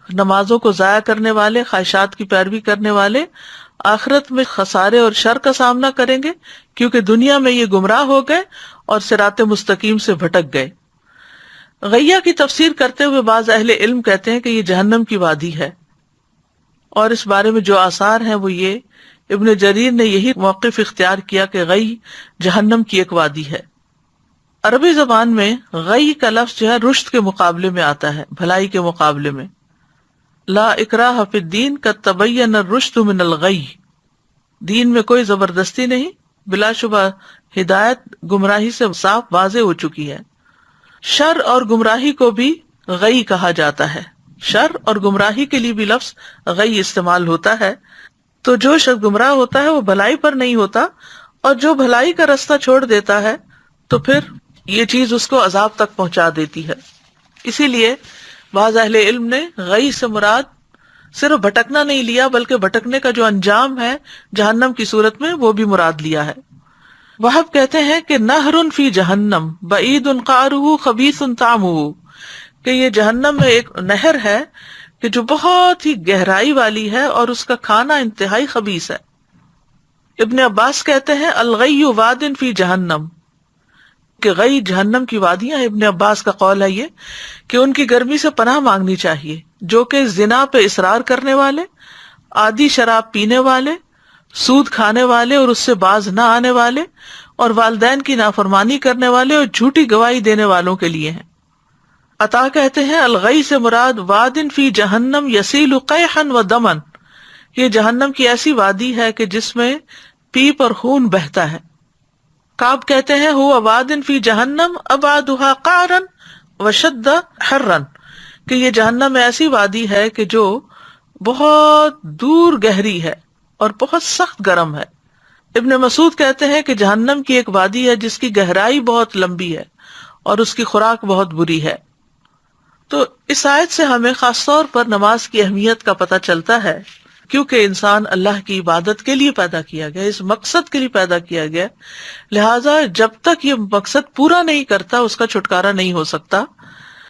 نمازوں کو ضائع کرنے والے، خواہشات کی پیروی کرنے والے آخرت میں خسارے اور شر کا سامنا کریں گے، کیونکہ دنیا میں یہ گمراہ ہو گئے اور صراط مستقیم سے بھٹک گئے۔ غیہ کی تفسیر کرتے ہوئے بعض اہل علم کہتے ہیں کہ یہ جہنم کی وادی ہے، اور اس بارے میں جو آثار ہیں وہ یہ ابن جریر نے یہی موقف اختیار کیا کہ غی جہنم کی ایک وادی ہے۔ عربی زبان میں غی کا لفظ جو ہے رشد کے مقابلے میں آتا ہے، بھلائی کے مقابلے میں۔ لا اکراہ فی الدین قد تبین الرشد من الغی، دین میں کوئی زبردستی نہیں، بلا شبہ ہدایت گمراہی سے صاف واضح ہو چکی ہے۔ شر اور گمراہی کو بھی غی کہا جاتا ہے، شر اور گمراہی کے لیے بھی لفظ غی استعمال ہوتا ہے۔ تو جو شخص گمراہ ہوتا ہے وہ بھلائی پر نہیں ہوتا، اور جو بھلائی کا رستہ چھوڑ دیتا ہے تو پھر یہ چیز اس کو عذاب تک پہنچا دیتی ہے۔ اسی لیے بعض اہل علم نے غی سے مراد صرف بھٹکنا نہیں لیا، بلکہ بھٹکنے کا جو انجام ہے جہنم کی صورت میں وہ بھی مراد لیا ہے۔ وہب کہتے ہیں کہ نہر فی جہنم بعید قعرہ خبیث طعمہ، کہ یہ جہنم میں ایک نہر ہے کہ جو بہت ہی گہرائی والی ہے اور اس کا کھانا انتہائی خبیث ہے۔ ابن عباس کہتے ہیں الغی واد فی جہنم، کہ غی جہنم کی وادیاں ہیں۔ ابن عباس کا قول ہے یہ کہ ان کی گرمی سے پناہ مانگنی چاہیے، جو کہ زنا پہ اصرار کرنے والے، عادی شراب پینے والے، سود کھانے والے اور اس سے باز نہ آنے والے، اور والدین کی نافرمانی کرنے والے اور جھوٹی گواہی دینے والوں کے لیے ہیں۔ عطا کہتے ہیں الغی سے مراد وادن فی جہنم یسیل قیحا و دمن، یہ جہنم کی ایسی وادی ہے کہ جس میں پیپ اور خون بہتا ہے۔ کعب کہتے ہیں ہوا وادن فی جہنم ابعدھا قعرا وشد حرا، کہ یہ جہنم میں ایسی وادی ہے کہ جو بہت دور گہری ہے اور بہت سخت گرم ہے۔ ابن مسعود کہتے ہیں کہ جہنم کی ایک وادی ہے جس کی گہرائی بہت لمبی ہے اور اس کی خوراک بہت بری ہے۔ تو اس آیت سے ہمیں خاص طور پر نماز کی اہمیت کا پتہ چلتا ہے، کیونکہ انسان اللہ کی عبادت کے لیے پیدا کیا گیا، اس مقصد کے لیے پیدا کیا گیا، لہذا جب تک یہ مقصد پورا نہیں کرتا اس کا چھٹکارا نہیں ہو سکتا۔